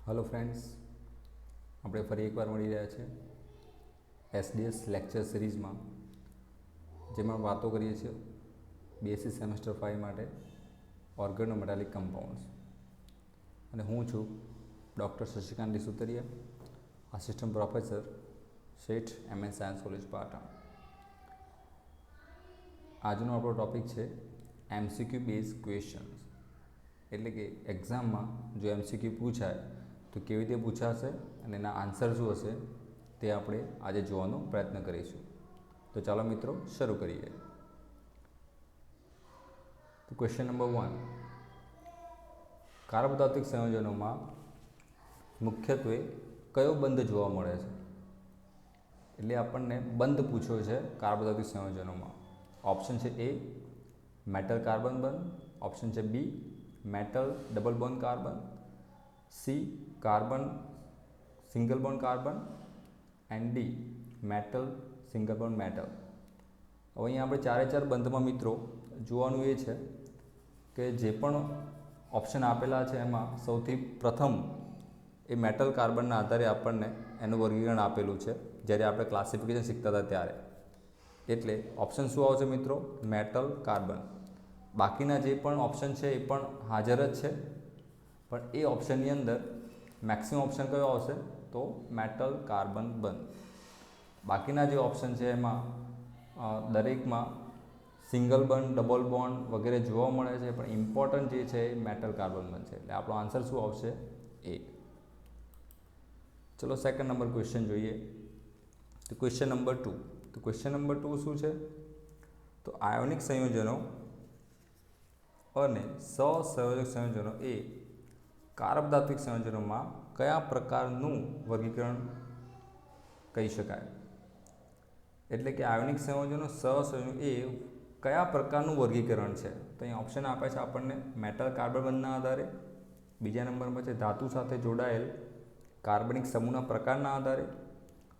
Hello friends, આપણે ફરી એકવાર મળી રહ્યા છે એસડીએસ લેક્ચર સિરીઝમાં, જેમાં વાતો કરીએ છીએ બીએસસી સેમેસ્ટર 5 માટે ઓર્ગેનોમેટાલિક કમ્પાઉન્ડ્સ. અને હું છું doctor Shashikant D Sutaria, assistant professor, શેઠ એમએન સાયન્સ કોલેજ પાટણ. આજનો આપણો ટૉપિક છે એમસીક્યુ બેઝ ક્વેશ્ચન્સ. એટલે કે એક્ઝામમાં જો એમસીક્યુ પૂછાય તો કેવી રીતે પૂછાશે અને એના આન્સર શું હશે તે આપણે આજે જોવાનો પ્રયત્ન કરીશું. તો ચાલો મિત્રો શરૂ કરીએ. તો ક્વેશ્ચન નંબર 1, કાર્બોદિત સંયોજનોમાં મુખ્યત્વે કયો બંધ જોવા મળે છે? એટલે આપણને બંધ પૂછ્યો છે કાર્બોદિત સંયોજનોમાં. ઓપ્શન છે એ મેટલ કાર્બન બંધ, ઓપ્શન છે B metal double bond carbon, C carbon single bond carbon and D metal single bond metal. હવે અહીંયા આપણે ચારે બંધમાં મિત્રો જોવાનું એ છે કે જે પણ ઓપ્શન આપેલા છે એમાં સૌથી પ્રથમ એ મેટલ કાર્બનના આધારે આપણને એનું વર્ગીકરણ આપેલું છે જ્યારે આપણે ક્લાસિફિકેશન શીખતા હતા ત્યારે. એટલે ઓપ્શન શું આવશે મિત્રો? Metal carbon. બાકીના જે પણ ઓપ્શન છે એ પણ હાજર જ છે, પણ એ ઓપ્શનની અંદર મેક્સિમમ ઓપ્શન કયો આવશે? તો મેટલ કાર્બન બંધ. બાકીના જે ઓપ્શન છે એમાં દરેકમાં સિંગલ બોન્ડ, ડબલ બોન્ડ વગેરે જોવા મળે છે, પણ ઇમ્પોર્ટન્ટ જે છે એ મેટલ કાર્બન બંધ છે. એટલે આપણો આન્સર શું આવશે? એ. ચલો સેકન્ડ નંબર ક્વેશ્ચન જોઈએ. તો ક્વેશ્ચન નંબર 2. તો ક્વેશ્ચન નંબર 2 શું છે? તો આયોનિક સંયોજનો અને સહસંયોજક સંયોજનો એ કાર્બોદિત સંયોજનોમાં કયા પ્રકારનું વર્ગીકરણ કહી શકાય? એટલે કે આયોનિક સંયોજનો સહસંયોજનો એ કયા પ્રકારનું વર્ગીકરણ છે? તો અહીં ઓપ્શન આપે છે આપણને મેટલ કાર્બન બંધના આધારે, બીજા નંબરમાં છે ધાતુ સાથે જોડાયેલ કાર્બનિક સમૂહના પ્રકારના આધારે,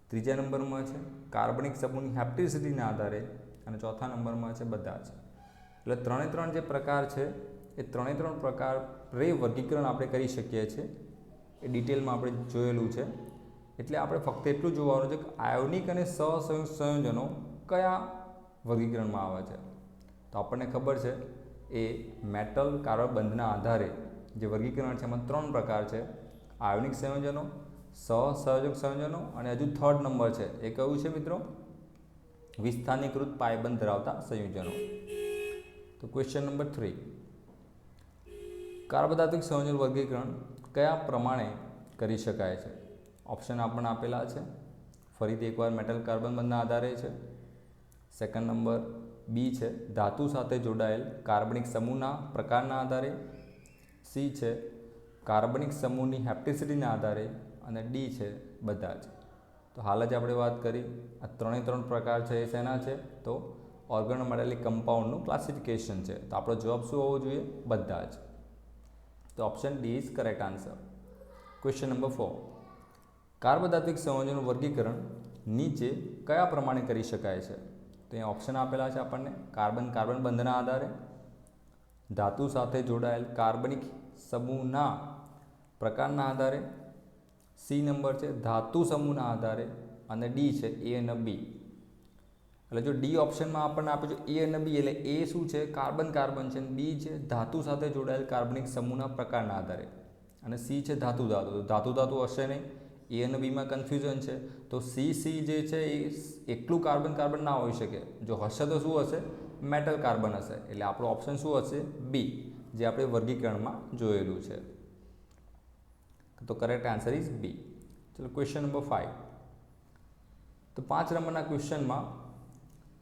ત્રીજા નંબરમાં છે કાર્બનિક સમૂહની હેપ્ટિસિટીના આધારે, અને ચોથા નંબરમાં છે બધા જ. એટલે ત્રણ જે પ્રકાર છે એ ત્રણ પ્રકાર વર્ગીકરણ આપણે કરી શકીએ છીએ. એ ડિટેલમાં આપણે જોયેલું છે. એટલે આપણે ફક્ત એટલું જોવાનું છે કે આયોનિક અને સહસંયોજક સંયોજનો કયા વર્ગીકરણમાં આવે છે. તો આપણને ખબર છે એ મેટલ કાર્બન બંધના આધારે જે વર્ગીકરણ છે એમાં 3 પ્રકાર છે: આયોનિક સંયોજનો, સહસંયોજક સંયોજનો અને હજુ થર્ડ નંબર છે એ કયું છે મિત્રો? વિસ્થાનીકૃત પાયબંધ ધરાવતા સંયોજનો. તો ક્વેશ્ચન નંબર 3, કાર્બોદિત સંયોજન વર્ગીકરણ કયા પ્રમાણે કરી શકાય છે? ઓપ્શન આપણને આપેલા છે. ફરીથી એકવાર મેટલ કાર્બન બંધના આધારે છે. સેકન્ડ નંબર બી છે ધાતુ સાથે જોડાયેલ કાર્બનિક સમૂહના પ્રકારના આધારે, સી છે કાર્બનિક સમૂહની હેપ્ટિસિટીના આધારે, અને ડી છે બધા જ. તો હાલ જ આપણે વાત કરી આ ત્રણ પ્રકાર છે એ શેના છે? તો ઓર્ગેનોમેટાલિક કમ્પાઉન્ડનું ક્લાસિફિકેશન છે. તો આપણો જવાબ શું હોવો જોઈએ? બધા જ. તો option D is correct answer. Question number 4, કાર્બોદિત સંયોજનનું વર્ગીકરણ નીચે કયા પ્રમાણે કરી શકાય છે? તો અહીંયા ઓપ્શન આપેલા છે આપણને કાર્બન બંધના આધારે, ધાતુ સાથે જોડાયેલ કાર્બનિક સમૂહના પ્રકારના આધારે, સી નંબર છે ધાતુ સમૂહના આધારે, અને ડી છે એ અને બી. એટલે જો ડી ઓપ્શનમાં આપણને આપ્યું છે એ અને બી, એટલે એ શું છે? કાર્બન છે, અને બી છે ધાતુ સાથે જોડાયેલ કાર્બનિક સમૂહના પ્રકારના આધારે, અને સી છે ધાતુ. તો ધાતુ હશે નહીં, એ અને બીમાં કન્ફ્યુઝન છે. તો સી જે છે એ એકલું કાર્બન ના હોઈ શકે. જો હશે તો શું હશે? મેટલ કાર્બન હશે. એટલે આપણો ઓપ્શન શું હશે? બી, જે આપણે વર્ગીકરણમાં જોયેલું છે. તો કરેક્ટ આન્સર ઇઝ બી. ચલો ક્વેશ્ચન નંબર 5. તો 5 નંબરના ક્વેશ્ચનમાં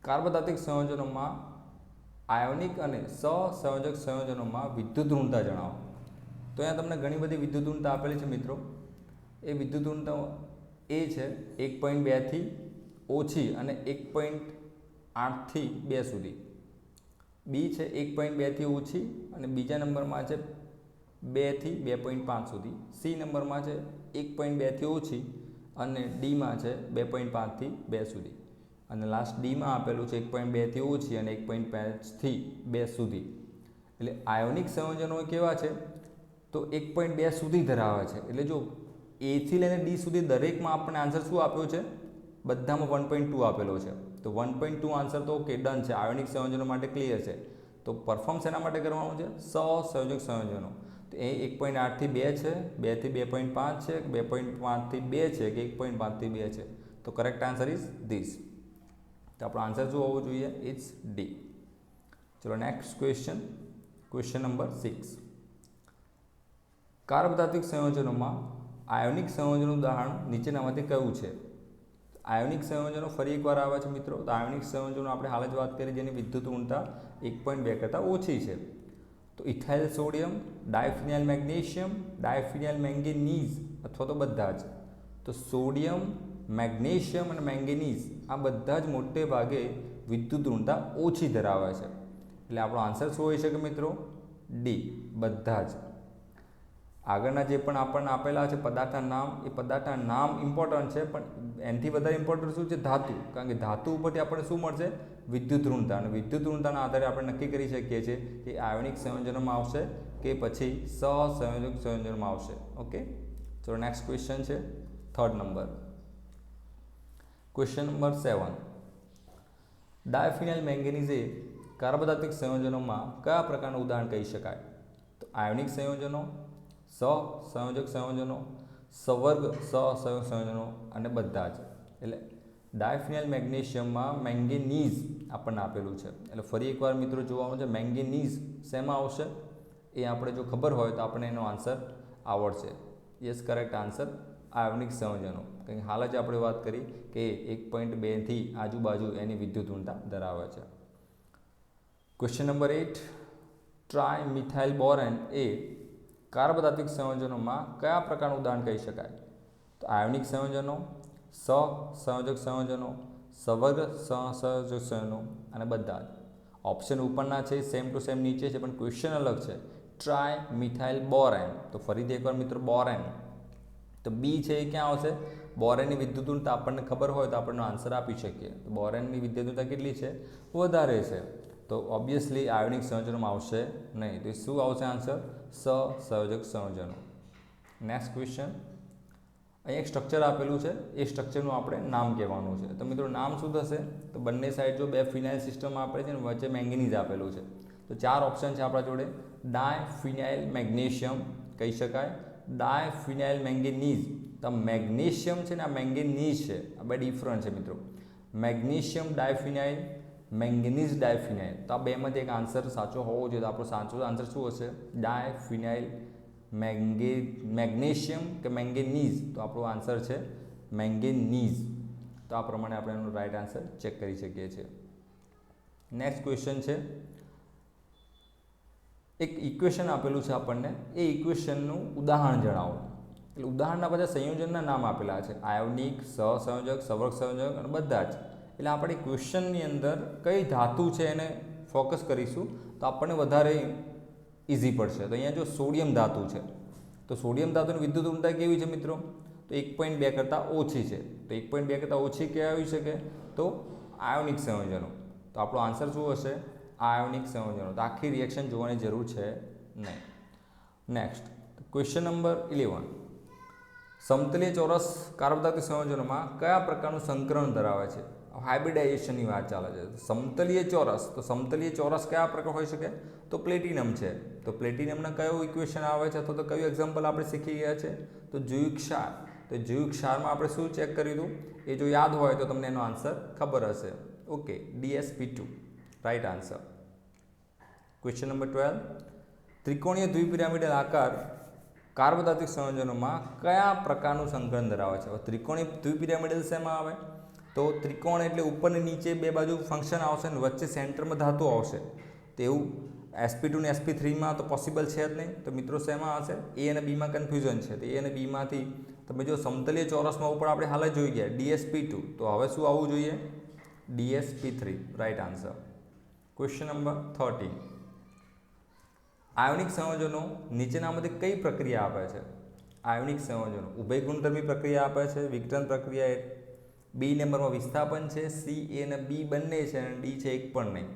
કાર્બોદિત સંયોજનોમાં આયોનિક અને સહસંયોજક સંયોજનોમાં વિદ્યુત ઋણતા જણાવો. તો અહીંયા તમને ઘણી બધી વિદ્યુત ઋણતા આપેલી છે મિત્રો. એ વિદ્યુત ઋણતા એ છે 1.2 થી ઓછી અને 1.8 થી 2 સુધી. બી છે 1.2 થી ઓછી અને બીજા નંબરમાં છે 2 થી 2.5 સુધી. સી નંબરમાં છે 1.2 થી ઓછી અને ડીમાં છે 2.5 થી 2 સુધી. અને લાસ્ટ ડીમાં આપેલું છે 1.2 થી ઓછી અને 1.5 થી 2 સુધી. એટલે આયોનિક સંયોજનો કેવા છે? તો 1.2 સુધી ધરાવે છે. એટલે જો એથી લઈને ડી સુધી દરેકમાં આપણને આન્સર શું આપ્યો છે? બધામાં 1.2 આપેલો છે. તો 1.2 આન્સર તો ઓકે ડન છે. આયોનિક સંયોજનો માટે ક્લિયર છે. તો પરફોર્મ શેના માટે કરવાનું છે? સહસંયોજક સંયોજનો. તો એ 1.8 થી 2 છે, 2 થી 2.5 છે, 2.5 થી 2 છે કે 1.5 થી 2 છે? તો કરેક્ટ આન્સર ઇઝ ધીસ. તો આપણો આન્સર શું હોવો જોઈએ? It's D. ચલો નેક્સ્ટ ક્વેશ્ચન. Question number 6. કાર્બોધાતુક સંયોજનોમાં આયોનિક સંયોજનનું ઉદાહરણ નીચેનામાંથી કયું છે? આયોનિક સંયોજનો ફરી એકવાર આવે છે મિત્રો. તો આયોનિક સંયોજનો આપણે હાલ જ વાત કરી જેની વિદ્યુત ઋણતા 1.2 કરતાં ઓછી છે. તો ethyl sodium, ડાયફિનાઇલ magnesium, diphenyl manganese અથવા તો બધા જ. તો સોડિયમ, મેગ્નેશિયમ અને મેંગેનીઝ આ બધા જ મોટે ભાગે વિદ્યુત ઋણતા ઓછી ધરાવે છે. એટલે આપણો આન્સર શું હોઈ શકે મિત્રો? ડી, બધા જ. આગળના જે પણ આપણને આપેલા છે પદાર્થના નામ, એ પદાર્થના નામ ઇમ્પોર્ટન્ટ છે, પણ એનાથી વધારે ઇમ્પોર્ટન્ટ શું છે? ધાતુ. કારણ કે ધાતુ ઉપરથી આપણને શું મળશે? વિદ્યુત ઋણતા. અને વિદ્યુત ઋણતાના આધારે આપણે નક્કી કરી શકીએ છીએ કે આયોનિક સંયોજનોમાં આવશે કે પછી સહસંયોજક સંયોજનમાં આવશે. ઓકે, ચલો નેક્સ્ટ ક્વેશ્ચન છે 3rd number. Question number 7. Diphenyl manganese એ કાર્બોધાતુક સંયોજનોમાં કયા પ્રકારનું ઉદાહરણ કહી શકાય? તો આયોનિક સંયોજનો, સહસંયોજક સંયોજનો, સવર્ગ સહસંયોજક સંયોજનો અને બધા જ. એટલે ડાયફિનાઇલ મેગ્નેશિયમમાં મેંગેનીઝ આપણને આપેલું છે. એટલે ફરી એકવાર મિત્રો જોવાનું છે મેંગેનીઝ શેમાં આવશે? એ આપણે જો ખબર હોય તો આપણે એનો આન્સર આવડશે. યસ, કરેક્ટ આન્સર આયોનિક સંયોજનો. કંઈ હાલ જ આપણે વાત કરી કે 1.2 થી આજુબાજુ એની વિદ્યુત ઋણતા ધરાવે છે. Question number 8. ટ્રાયમિથાઇલ બોરેન એ કાર્બોધાતુક સંયોજનોમાં કયા પ્રકારનું ઉદાહરણ કહી શકાય? તો આયોનિક સંયોજનો, સહસંયોજક સંયોજનો, સવર્ગ સહસંયોજક સંયોજનો અને બધા જ. ઓપ્શન ઉપરના છે, સેમ ટુ સેમ નીચે છે, પણ ક્વેશ્ચન અલગ છે. ટ્રાયમિથાઇલ બોરેન. તો ફરીથી એકવાર મિત્રો બોરેન. તો બી છે એ ક્યાં આવશે? બોરેનની વિદ્યુત ઋણતા આપણને ખબર હોય તો આપણને આન્સર આપી શકીએ. તો બોરેનની વિદ્યુત ઋણતા કેટલી છે? વધારે છે. તો ઓબ્વિયસલી આયોનિક સંયોજનોમાં આવશે નહીં. તો શું આવશે આન્સર? સહસંયોજક સંયોજનો. Next question. અહીં એક સ્ટ્રક્ચર આપેલું છે, એ સ્ટ્રક્ચરનું આપણે નામ કહેવાનું છે. તો મિત્રો નામ શું થશે? તો બંને સાઈડ જો બે ફિનાઇલ સિસ્ટમ આપે છે ને વચ્ચે મેંગેનીઝ આપેલું છે. તો 4 ઓપ્શન છે આપણા જોડે. ડાયફિનાઇલ મેગ્નેશિયમ કહી શકાય, ડાયફિનાઇલ મેંગેનીઝ. તો મેગ્નેશિયમ છે ને આ મેંગેનીઝ છે, આ બે ડિફરન્ટ છે મિત્રો. Magnesium diphenyl, manganese diphenyl. તો આ બેમાંથી એક આન્સર સાચો હોવો જોઈએ. તો આપણો સાચો આન્સર શું હશે? ડાયફિનાઇલ મેગ્નેશિયમ કે મેંગેનીઝ. તો આપણો આન્સર છે મેંગેનીઝ. તો આ પ્રમાણે આપણે એનો રાઈટ આન્સર ચેક કરી શકીએ છીએ. નેક્સ્ટ ક્વેશ્ચન છે, એક ઇક્વેશન આપેલું છે આપણને, એ ઇક્વેશનનું ઉદાહરણ જણાવો. એટલે ઉદાહરણના બધા સંયોજનના નામ આપેલા છે, આયોનિક, સહસંયોજક, સવર્ગ સંયોજક અને બધા જ. એટલે આપણે ક્વેશ્ચનની અંદર કઈ ધાતુ છે એને ફોકસ કરીશું તો આપણને વધારે ઇઝી પડશે. તો અહીંયા જો સોડિયમ ધાતુ છે, તો સોડિયમ ધાતુની વિદ્યુત ઋણતા કેવી છે મિત્રો? તો 1.2 કરતાં ઓછી છે. તો 1.2 કરતાં ઓછી ક્યાં આવી શકે? તો આયોનિક સંયોજનો. તો આપણો આન્સર શું હશે? આયોનિક સંયોજનો. તો આખી રિએક્શન જોવાની જરૂર છે નહીં. Next question number 11. સમતલીય ચોરસ કાર્બોધાતુક સંયોજનોમાં કયા પ્રકારનું સંકરણ ધરાવે છે? હાઇબ્રિડાઇઝેશનની વાત ચાલે છે. સમતલીય ચોરસ. તો સમતલીય ચોરસ કયા પ્રકાર હોઈ શકે? તો પ્લેટિનમ છે. તો પ્લેટિનમના કયો ઇક્વેશન આવે છે અથવા તો કયું એક્ઝામ્પલ આપણે શીખી ગયા છે? તો જૈવિક ક્ષાર. તો જૈવિક ક્ષારમાં આપણે શું ચેક કર્યું હતું? એ જો યાદ હોય તો તમને એનો આન્સર ખબર હશે. Okay, DsP2 right answer. Question number 12. ત્રિકોણીય દ્વિપિરામિડલ આકાર કાર્બોધાતુક સંયોજનોમાં કયા પ્રકારનું સંકરણ ધરાવે છે? ત્રિકોણીય દ્વિપિરામિડલ શેમાં આવે? તો ત્રિકોણ એટલે ઉપર ને નીચે બે બાજુ ફંક્શન આવશે અને વચ્ચે સેન્ટરમાં ધાતુ આવશે. તો એવું sp2 ને sp3માં તો પોસિબલ છે જ નહીં. તો મિત્રો શેમાં હશે? એ અને બીમાં કન્ફ્યુઝન છે. તો એ અને બીમાંથી તમે જો સમતલીય ચોરસમાં ઉપર આપણે હાલ જ જોઈ ગયા DsP2. તો હવે શું આવવું જોઈએ? DsP3 right answer. Question number 13. Ionic સંયોજનો નીચેનામાંથી કઈ પ્રક્રિયા આપે છે? આયોનિક સંયોજનો ઉભય ગુણધર્મી પ્રક્રિયા આપે છે, વિઘટન પ્રક્રિયા. બી નંબરમાં વિસ્થાપન છે, સી એ અને બી બંને છે અને ડી છે એક પણ નહીં.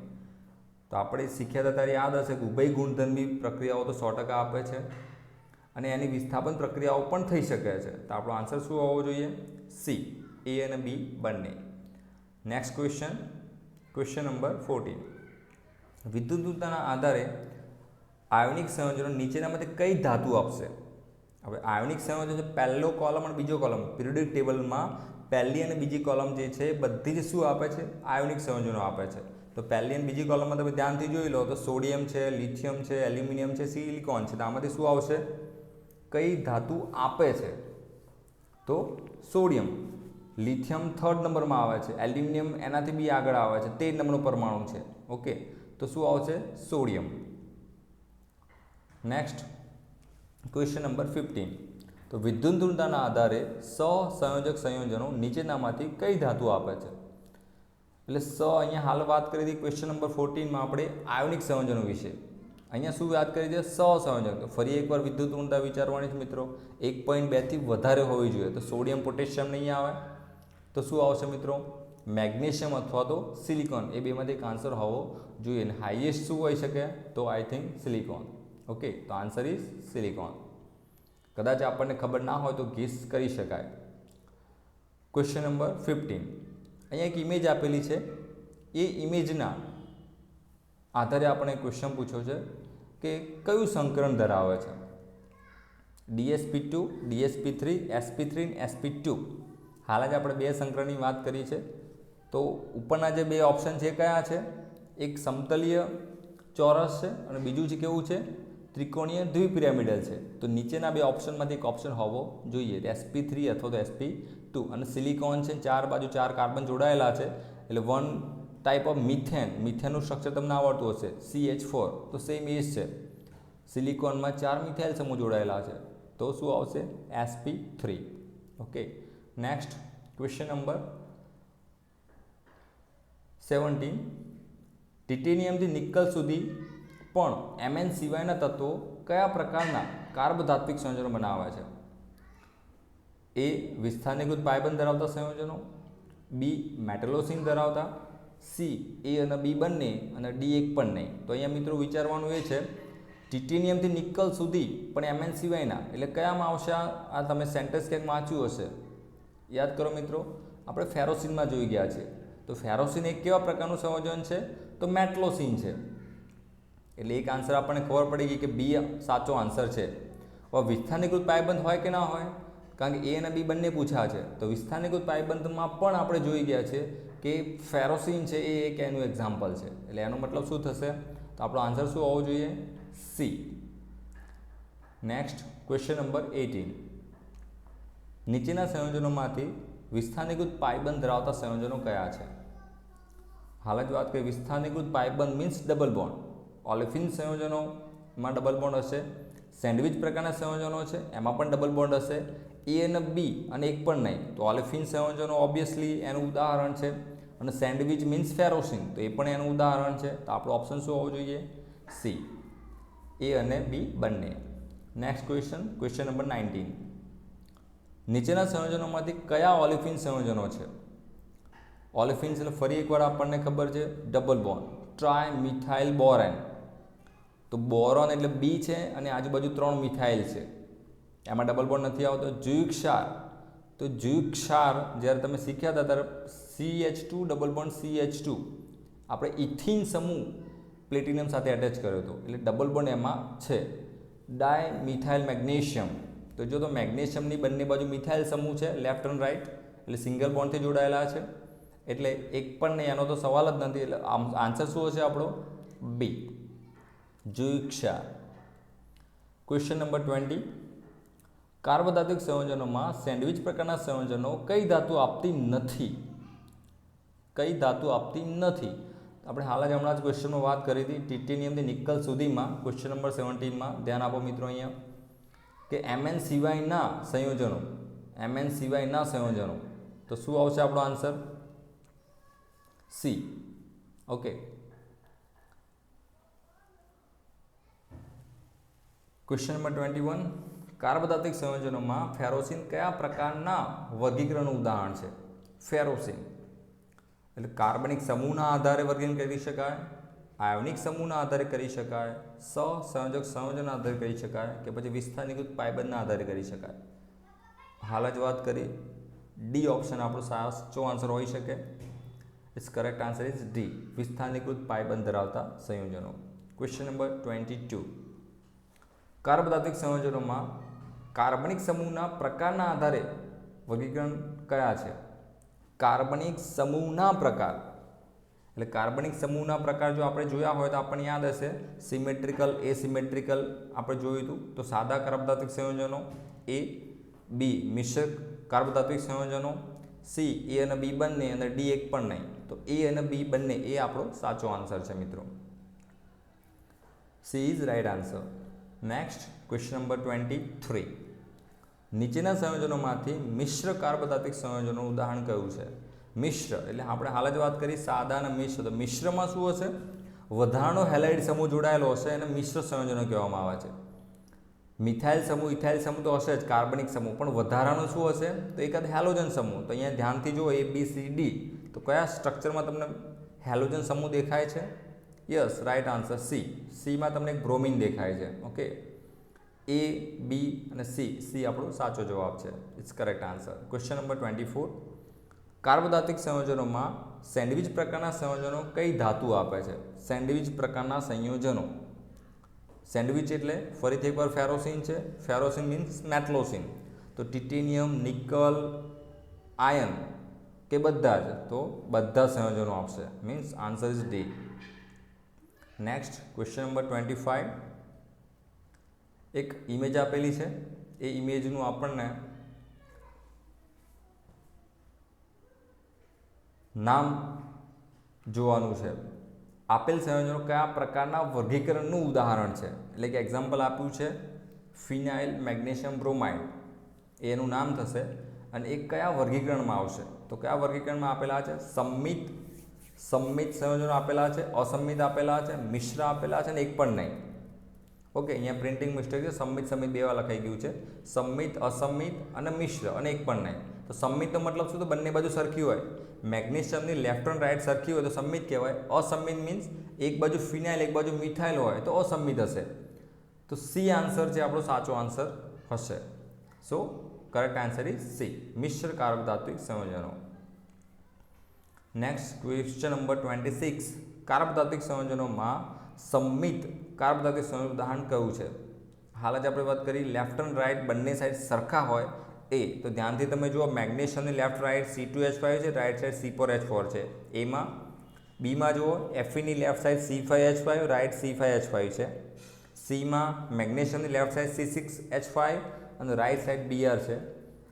તો આપણે શીખ્યા હતા ત્યારે યાદ હશે કે ઉભય ગુણધર્મી પ્રક્રિયાઓ તો 100% આપે છે. અને એની વિસ્થાપન પ્રક્રિયાઓ પણ થઈ શકે છે. તો આપણો આન્સર શું હોવો જોઈએ? સી, એ અને બી બંને. Next question number 14. વિદ્યુતતાના આધારે આયોનિક સંયોજનો નીચેનામાંથી કઈ ધાતુ આપશે? હવે આયોનિક સંયોજન છે પહેલો કોલમ અને બીજો કોલમ. પિરિયોડિક ટેબલમાં પહેલી અને બીજી કોલમ જે છે એ બધી જ શું આપે છે? આયોનિક સંયોજનો આપે છે. તો પહેલી અને બીજી કોલમમાં તમે ધ્યાનથી જોઈ લો તો સોડિયમ છે, લિથિયમ છે, એલ્યુમિનિયમ છે, સિલિકોન છે. તો આમાંથી શું આવશે? કઈ ધાતુ આપે છે? તો સોડિયમ. લિથિયમ 3rd નંબરમાં આવે છે, એલ્યુમિનિયમ એનાથી બી આગળ આવે છે, 13 નંબરનું પરમાણુ છે. ઓકે, તો શું આવશે? સોડિયમ. Next question number 15. તો વિદ્યુતઋણતાના આધારે સહસંયોજક સંયોજનો નીચેનામાંથી કઈ ધાતુ આપે છે? એટલે અહીંયા હાલ વાત કરી હતી ક્વેશ્ચન નંબર 14માં આપણે આયોનિક સંયોજનો વિશે. અહીંયા શું વાત કરી છે? સહસંયોજક. તો ફરી એકવાર વિદ્યુતઋણતા વિચારવાની છે મિત્રો. 1.2 થી વધારે હોવી જોઈએ. તો સોડિયમ, પોટેશિયમ નહીં આવે. તો શું આવશે મિત્રો? મેગ્નેશિયમ અથવા તો સિલિકોન. એ બેમાંથી એક આન્સર હોવો જોઈએ. અને હાઈએસ્ટ શું હોઈ શકે? તો આઈ થિંક સિલિકોન. ઓકે, તો આન્સર ઇઝ સિલિકોન. કદાચ આપણને ખબર ના હોય તો ગેસ કરી શકાય. Question number 15. અહીંયા એક ઇમેજ આપેલી છે. એ ઇમેજના આધારે આપણે ક્વેશ્ચન પૂછ્યો છે કે કયું સંકરણ ધરાવે છે? DsP2, DsP3, sp3 અને sp2. હાલ જ આપણે 2 સંકરણની વાત કરી છે. તો ઉપરના જે 2 ઓપ્શન છે કયા છે? એક સમતલીય ચોરસ છે અને બીજું છે કેવું છે? ત્રિકોણીય દ્વિપિરામિડલ છે. તો નીચેના 2 ઓપ્શનમાંથી એક ઓપ્શન હોવો જોઈએ, sp3 અથવા તો sp2. અને સિલિકોન છે, 4 બાજુ 4 કાર્બન જોડાયેલા છે, એટલે 1 ટાઈપ ઓફ મિથેનનું સ્ટ્રક્ચર તમને આવડતું હશે, CH4. તો સેમ એ જ છે. સિલિકોનમાં 4 મિથાઇલ સમૂહ જોડાયેલા છે. તો શું આવશે? sp3. Okay, next question number 17. ટિટેનિયમથી નિકલ સુધી પણ Mn સિવાયના તત્વો કયા પ્રકારના કાર્બધાત્વિક સંયોજનો બનાવે છે? એ વિસ્થાનીકૃત પાયબંધ ધરાવતા સંયોજનો, બી મેટલોસિન ધરાવતા, સી એ અને બી બંને, અને ડી એક પણ નહીં. તો અહીંયા મિત્રો વિચારવાનું એ છે ટિટેનિયમથી નિકલ સુધી પણ Mn સિવાયના, એટલે કયામાં આવશે? આ તમે સેન્ટેન્સ ક્યાંક વાંચ્યું હશે, યાદ કરો મિત્રો. આપણે ફેરોસિનમાં જોઈ ગયા છે. તો ફેરોસિન એક કેવા પ્રકારનું સંયોજન છે? તો મેટલોસિન છે. એટલે એક આન્સર આપણને ખબર પડી ગઈ કે બી સાચો આન્સર છે. હવે વિસ્થાનીકૃત પાયબંધ હોય કે ના હોય? કારણ કે એ અને બી બંને પૂછ્યા છે. તો વિસ્થાનીકૃત પાયબંધમાં પણ આપણે જોઈ ગયા છે કે ફેરોસિન છે એ એક એનું એક્ઝામ્પલ છે. એટલે એનો મતલબ શું થશે? તો આપણો આન્સર શું હોવો જોઈએ? સી. Next question number 18. નીચેના સંયોજનોમાંથી વિસ્થાનીકૃત પાયબંધ ધરાવતા સંયોજનો કયા છે? હાલ જ વાત કરીએ, વિસ્થાનીકૃત પાયબંધ મીન્સ ડબલ બોન્ડ. ઓલિફિન સંયોજનોમાં ડબલ બોન્ડ હશે. સેન્ડવિચ પ્રકારના સંયોજનો છે એમાં પણ ડબલ બોન્ડ હશે. એ અને બી અને એક પણ નહીં. તો ઓલિફિન સંયોજનો ઓબ્વિયસલી એનું ઉદાહરણ છે. અને સેન્ડવિચ મીન્સ ફેરોસિન, તો એ પણ એનું ઉદાહરણ છે. તો આપણો ઓપ્શન શું હોવો જોઈએ? સી, એ અને બી બંને. Next question number 19. નીચેના સંયોજનોમાંથી કયા ઓલિફિન સંયોજનો છે? ઓલિફિન્સ એટલે ફરી એકવાર આપણને ખબર છે double bond, try methyl Warren. તો બોરોન એટલે બી છે અને આજુબાજુ 3 મિથાઇલ છે, એમાં ડબલ બોન્ડ નથી આવતો. જુયુ ક્ષાર, તો જુયુ ક્ષાર જ્યારે તમે શીખ્યા હતા ત્યારે CH2 ડબલ બોન્ડ CH2 આપણે ઇથિન સમૂહ પ્લેટિનમ સાથે એટેચ કર્યો હતો, એટલે ડબલ બોન્ડ એમાં છે. ડાય મિથાઇલ મેગ્નેશિયમ, તો જો તો મેગ્નેશિયમની બંને બાજુ મિથાઇલ સમૂહ છે, લેફ્ટ એન્ડ રાઇટ, એટલે સિંગલ બોન્ડથી જોડાયેલા છે. એટલે એક પણ નહીં, એનો તો સવાલ જ નથી. એટલે આન્સર શું હશે આપણો? બી, જુયુ ક્ષાર. Question number 20. કાર્બોધાત્વિક સંયોજનોમાં સેન્ડવિચ પ્રકારના સંયોજનો કઈ ધાતુ આપતી નથી? કઈ ધાતુ આપતી નથી? આપણે હાલ જ હમણાં જ ક્વેશ્ચનમાં વાત કરી હતી ટિટેનિયમથી નિકલ સુધીમાં. ક્વેશ્ચન નંબર 17માં ધ્યાન આપો મિત્રો અહીંયા કે Mn સિવાયના સંયોજનો, Mn સિવાયના સંયોજનો. તો શું આવશે આપણો answer? C. Okay, question number 21. કાર્બોધાત્વિક સંયોજનોમાં ફેરોસિન કયા પ્રકારના વર્ગીકરણનું ઉદાહરણ છે? ફેરોસિન એટલે કાર્બનિક સમૂહના આધારે વર્ગીકરણ કરી શકાય. આયોનિક સમૂહના આધારે કરી શકાય, સહસંયોજક સંયોજનના આધારે કરી શકાય કે પછી વિસ્થાનીકૃત પાયબંધના આધારે કરી શકાય. હાલ જ વાત કરી ડી ઓપ્શન આપણો સાચો આન્સર હોઈ શકે. It's correct answer is D, વિસ્થાનીકૃત પાયબંધ ધરાવતા સંયોજનો. Question number 22. કાર્બોદાત્વિક સંયોજનોમાં કાર્બનિક સમૂહના પ્રકારના આધારે વર્ગીકરણ કયા છે? કાર્બનિક સમૂહના પ્રકાર, એટલે કાર્બનિક સમૂહના પ્રકાર જો આપણે જોયા હોય તો આપણને યાદ હશે સિમેટ્રિકલ, એસિમેટ્રિકલ આપણે જોયું હતું. તો સાદા કાર્બોદાત્વિક સંયોજનો, એ, બી મિશ્ર કાર્બોદાત્વિક સંયોજનો, સી એ અને બી બંને અને ડી એક પણ નહીં. તો એ અને બી બંને એ આપણો સાચો આન્સર છે મિત્રો. She is right answer. Next question number 23. નીચેના સંયોજનોમાંથી મિશ્ર કાર્બોદાત્વિક સંયોજનોનું ઉદાહરણ કયું છે? મિશ્ર એટલે આપણે હાલ જ વાત કરી સાદા અને મિશ્ર. તો મિશ્રમાં શું હશે? વધારાનો હેલાઇડ સમૂહ જોડાયેલો હશે એને મિશ્ર સંયોજનો કહેવામાં આવે છે. મિથાઇલ સમૂહ, ઇથાઇલ સમૂહ તો હશે જ, કાર્બનિક સમૂહ, પણ વધારાનો શું હશે? તો એકાદ હેલોજન સમૂહ. તો અહીંયા ધ્યાનથી જુઓ એ બી સી ડી, તો કયા સ્ટ્રક્ચરમાં તમને હેલોજન સમૂહ દેખાય છે? Yes, right answer C. સીમાં તમને એક બ્રોમિન દેખાય છે. ઓકે, એ, બી અને સી આપણો સાચો જવાબ છે. It's correct answer. Question number 24. કાર્બોદાત્વિક સંયોજનોમાં સેન્ડવિચ પ્રકારના સંયોજનો કઈ ધાતુ આપે છે? સેન્ડવિચ પ્રકારના સંયોજનો. સેન્ડવિચ એટલે ફરીથી એકવાર ફેરોસિન છે. ફેરોસિન મીન્સ મેટલોસિન. તો ટિટેનિયમ, નિકલ, આયન કે બધા જ? તો બધા સંયોજનો આપશે. Means answer is D. Next question number 25. એક ઇમેજ આપેલી છે. એ ઇમેજનું આપણને નામ જોવાનું છે. આપેલ સંયોજનો કયા પ્રકારના વર્ગીકરણનું ઉદાહરણ છે? એટલે કે એક્ઝામ્પલ આપ્યું છે ફિનાઇલ મેગ્નેશિયમ બ્રોમાઇડ, એનું નામ થશે અને એ કયા વર્ગીકરણમાં આવશે? તો કયા વર્ગીકરણમાં આપેલા છે? સંમિત સંયોજનો આપેલા છે, અસંમિત આપેલા છે, મિશ્ર આપેલા છે અને એક પણ નહીં. ઓકે, અહીંયા પ્રિન્ટિંગ મિસ્ટેક છે. સંમિત બે વાર લખાઈ ગયું છે. સંમિત, અસંમિત અને મિશ્ર અને એક પણ નહીં. તો સંમિતનો મતલબ શું? તો બંને બાજુ સરખી હોય. મેગ્નેશિયમની લેફ્ટ એન્ડ રાઈટ સરખી હોય તો સંમિત કહેવાય. અસંમિત મીન્સ એક બાજુ ફિનાઇલ એક બાજુ મિથાઇલ હોય તો અસંમિત હશે. તો સી આન્સર છે આપણો સાચો આન્સર હશે. સો કરેક્ટ આન્સર ઇઝ સી, મિશ્ર કાર્બોદાત્વિક સંયોજનો. Next question number 26. કાર્બોદાત્વિક સંયોજનોમાં સંમિત કાર્બોદાત્વિક સંયોજન ઉદાહરણ કયું છે? હાલ જ આપણે વાત કરી લેફ્ટ એન્ડ રાઈટ બંને સાઈડ સરખા હોય એ. તો ધ્યાનથી તમે જુઓ મેગ્નેશિયમની લેફ્ટ રાઈટ C2H5 છે, રાઈટ સાઈડ C4H4 છે. એમાં બીમાં જુઓ Feની left side C5H5, right C5H5 છે. સીમાં મેગ્નેશિયમની લેફ્ટ સાઈડ C6H5 અને રાઈટ સાઈડ Br છે.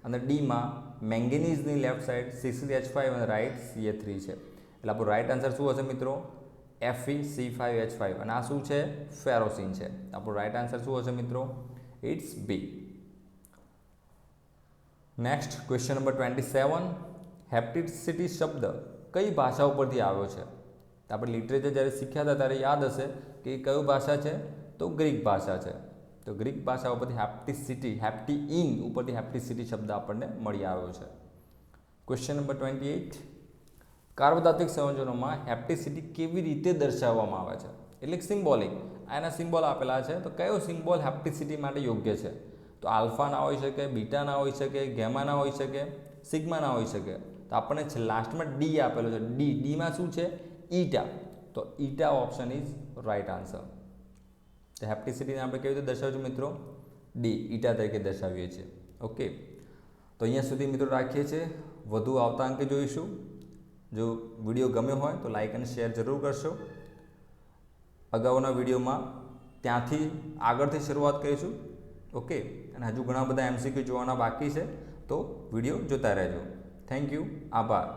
અને ડીમાં મેંગેનીઝની લેફ્ટ સાઈડ C6H5 અને રાઈટ Ca3 છે. એટલે આપણું રાઈટ આન્સર શું હશે મિત્રો? FeC5H5 અને આ શું છે? ફેરોસિન છે. આપણું રાઈટ આન્સર શું હશે મિત્રો? It's B. Next question number 27. હેપ્ટિસિટી શબ્દ કઈ ભાષા ઉપરથી આવ્યો છે? આપણે લિટરેચર જ્યારે શીખ્યા હતા ત્યારે યાદ હશે કે કયું ભાષા છે? તો ગ્રીક ભાષા છે. તો ગ્રીક ભાષા ઉપરથી હેપ્ટિસિટી, હેપ્ટીઇન ઉપરથી હેપ્ટિસિટી શબ્દ આપણને મળી આવ્યો છે. Question number 28. કાર્બોદાત્વિક સંયોજનોમાં હેપ્ટિસિટી કેવી રીતે દર્શાવવામાં આવે છે? એટલે સિમ્બોલિક. આના સિમ્બોલ આપેલા છે. તો કયો સિમ્બોલ હેપ્ટિસિટી માટે યોગ્ય છે? તો આલ્ફા ના હોઈ શકે, બીટા ના હોઈ શકે, ગેમા ના હોઈ શકે, સિગ્મા ના હોઈ શકે. તો આપણને લાસ્ટમાં ડી આપેલો છે. ડીમાં શું છે? ઈટા. તો eta option is right answer. તો હેપ્ટિસિટીને આપણે કેવી રીતે દર્શાવીશું મિત્રો? ડી, ઈટા તરીકે દર્શાવીએ છીએ. ઓકે, તો અહીંયા સુધી મિત્રો રાખીએ છીએ. વધુ આવતા અંકે જોઈશું. જો વિડીયો ગમ્યો હોય તો લાઈક અને શેર જરૂર કરશો. અગાઉના વિડીયોમાં ત્યાંથી આગળથી શરૂઆત કરીશું. ઓકે, અને હજુ ઘણા બધા MCQ જોવાના બાકી છે, તો વિડીયો જોતા રહેજો. થેન્ક યુ, આભાર.